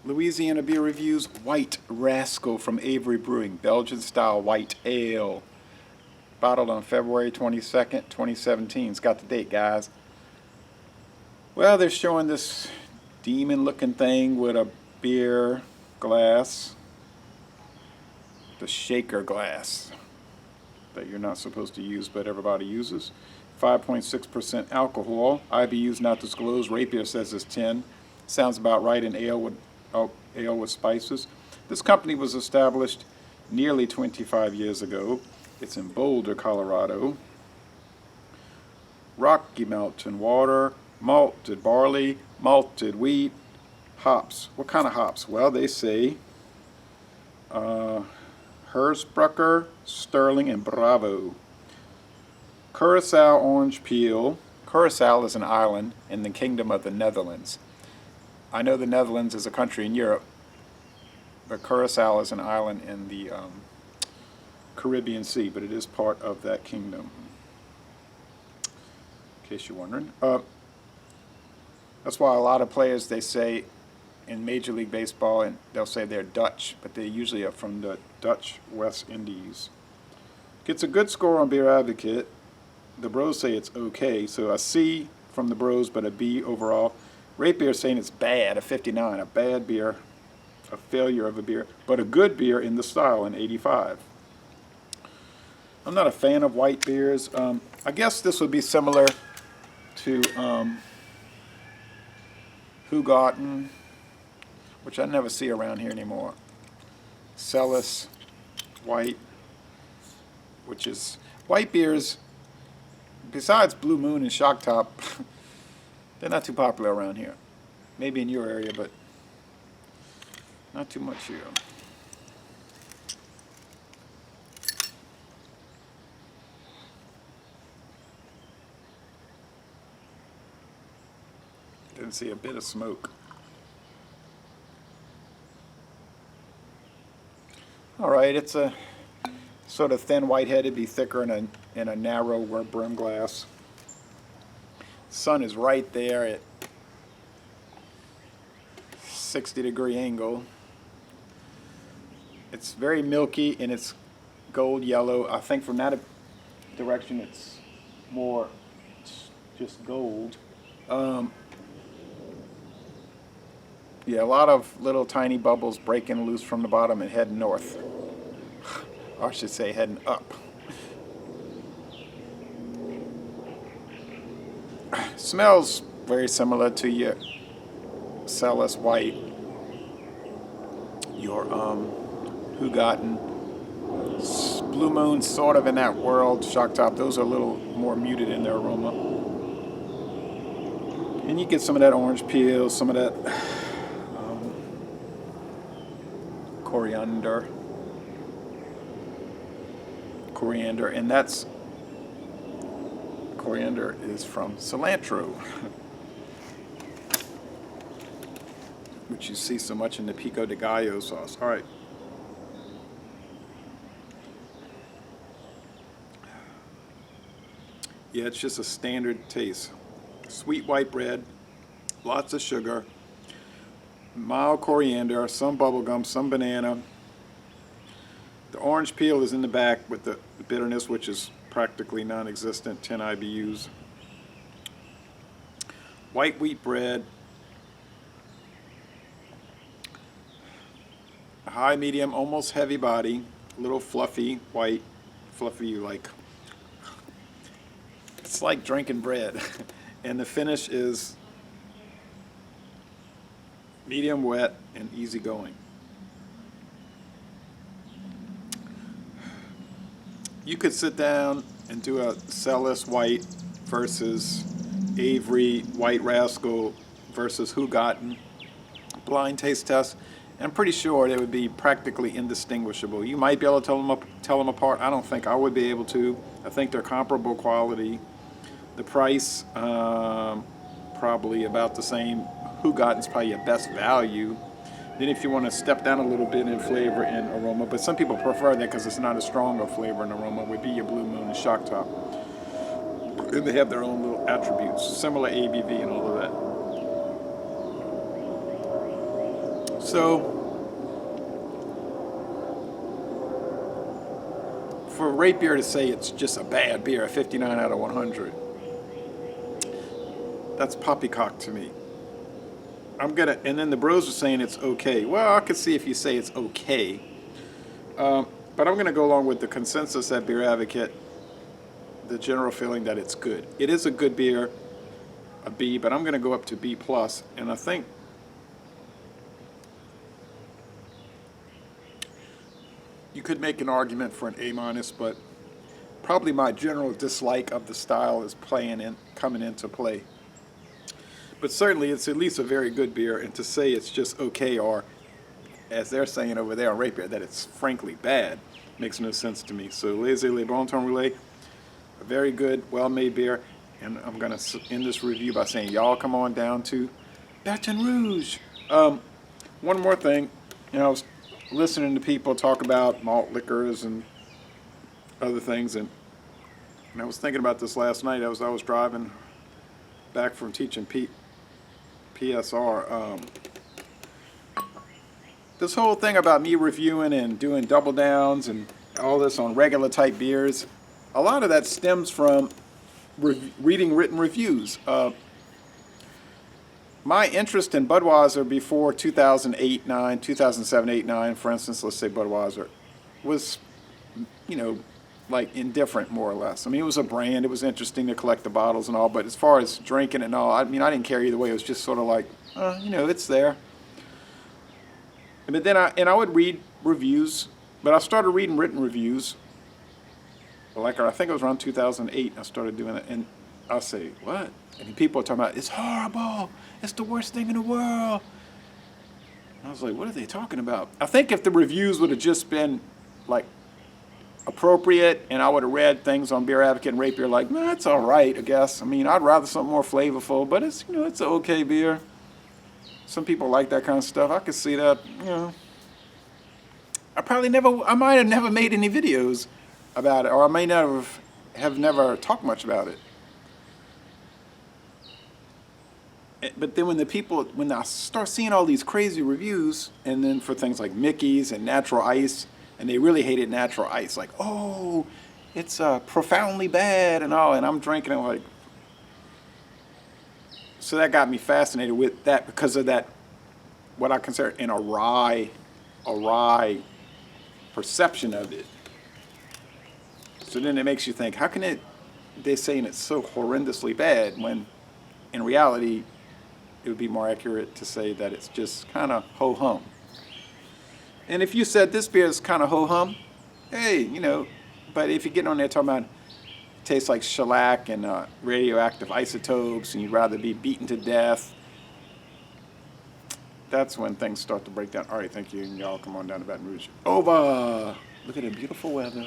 Louisiana Beer Reviews White Rascal from Avery Brewing, Belgian style white ale. Bottled on February 22nd, 2017. It's got the date, guys. Well, they're showing this demon looking thing with a beer glass. The shaker glass that you're not supposed to use, but everybody uses. 5.6% alcohol. IBUs not disclosed. Rapier says it's 10. Sounds about right in ale with spices. This company was established nearly 25 years ago. It's in Boulder, Colorado. Rocky Mountain water, malted barley, malted wheat, hops. What kind of hops? Well, they say Hersbrucker, Sterling, and Bravo. Curacao orange peel. Curacao is an island in the Kingdom of the Netherlands. I know the Netherlands is a country in Europe, but Curacao is an island in the Caribbean Sea, but it is part of that kingdom, in case you're wondering. That's why a lot of players, they say in Major League Baseball, and they'll say they're Dutch, but they usually are from the Dutch West Indies. Gets a good score on Beer Advocate. The Bros say it's okay, so a C from the Bros, but a B overall. Rapier saying it's bad, a 59, a bad beer, a failure of a beer, but a good beer in the style, an 85. I'm not a fan of white beers. I guess this would be similar to Hugotten, which I never see around here anymore. Celis White, which is white beers. Besides Blue Moon and Shock Top, they're not too popular around here. Maybe in your area, but not too much here. Didn't see a bit of smoke. All right, it's a sort of thin whitehead. It'd be thicker in a narrower brim glass. Sun is right there at 60-degree angle. It's very milky and it's gold yellow. I think from that direction it's more just gold. Yeah, a lot of little tiny bubbles breaking loose from the bottom and heading north. Or I should say heading up. Smells very similar to your Celis White, your Hugotten, Blue Moon, sort of in that world. Shock Top, those are a little more muted in their aroma. And you get some of that orange peel, some of that coriander, and that's coriander is from cilantro, which you see so much in the pico de gallo sauce. All right. Yeah, it's just a standard taste. Sweet white bread, lots of sugar, mild coriander, some bubblegum, some banana. The orange peel is in the back with the bitterness, which is practically non-existent, 10 IBUs. White wheat bread, high, medium, almost heavy body, a little fluffy, white, fluffy like, it's like drinking bread. And the finish is medium wet and easy going. You could sit down and do a Celis White versus Avery White Rascal versus Hugotten blind taste test. And I'm pretty sure they would be practically indistinguishable. You might be able to tell them apart. I don't think I would be able to. I think they're comparable quality. The price, probably about the same. Hugotten's probably your best value. Then if you want to step down a little bit in flavor and aroma, but some people prefer that because it's not as strong a flavor and aroma, would be your Blue Moon and Shock Top. And they have their own little attributes, similar ABV and all of that. So for a rate beer to say it's just a bad beer, a 59 out of 100, that's poppycock to me. And then the bros are saying it's okay. Well, I could see if you say it's okay. But I'm gonna go along with the consensus at Beer Advocate, the general feeling that it's good. It is a good beer, a B, but I'm gonna go up to B+, and I think you could make an argument for an A-, but probably my general dislike of the style is coming into play. But certainly it's at least a very good beer, and to say it's just okay, or as they're saying over there on Rate Beer, that it's frankly bad, makes no sense to me. So Laissez Le Bon Temps Roulé, a very good, well-made beer, and I'm going to end this review by saying y'all come on down to Baton Rouge. One more thing, I was listening to people talk about malt liquors and other things, and I was thinking about this last night as I was driving back from teaching PSR. This whole thing about me reviewing and doing double downs and all this on regular type beers, a lot of that stems from reading written reviews. My interest in Budweiser before 2008-9, 2007-8-9, for instance, let's say Budweiser, was, like indifferent more or less. I mean, it was a brand. It was interesting to collect the bottles and all, but as far as drinking and all, I didn't care either way. It was just sort of like, it's there. But then I would read reviews, but I started reading written reviews. Like, I think it was around 2008, I started doing it, and I'll say, what? And people are talking about, it's horrible. It's the worst thing in the world. And I was like, what are they talking about? I think if the reviews would have just been, like, appropriate, and I would have read things on Beer Advocate and Rate Beer like, nah, it's all right, I guess. I'd rather something more flavorful, but it's, it's an okay beer. Some people like that kind of stuff. I could see that, I might have never made any videos about it, or I may never have never talked much about it. But then when I start seeing all these crazy reviews, and then for things like Mickey's and Natural Ice, and they really hated Natural Ice, like, oh, it's profoundly bad and all, and I'm drinking it like. So that got me fascinated with that because of that, what I consider an awry perception of it. So then it makes you think, how can they're saying it's so horrendously bad when in reality it would be more accurate to say that it's just kind of ho-hum. And if you said this beer is kind of ho-hum, hey, but if you're getting on there talking about it tastes like shellac and radioactive isotopes and you'd rather be beaten to death, that's when things start to break down. All right, thank you, and y'all come on down to Baton Rouge. Over! Look at the beautiful weather.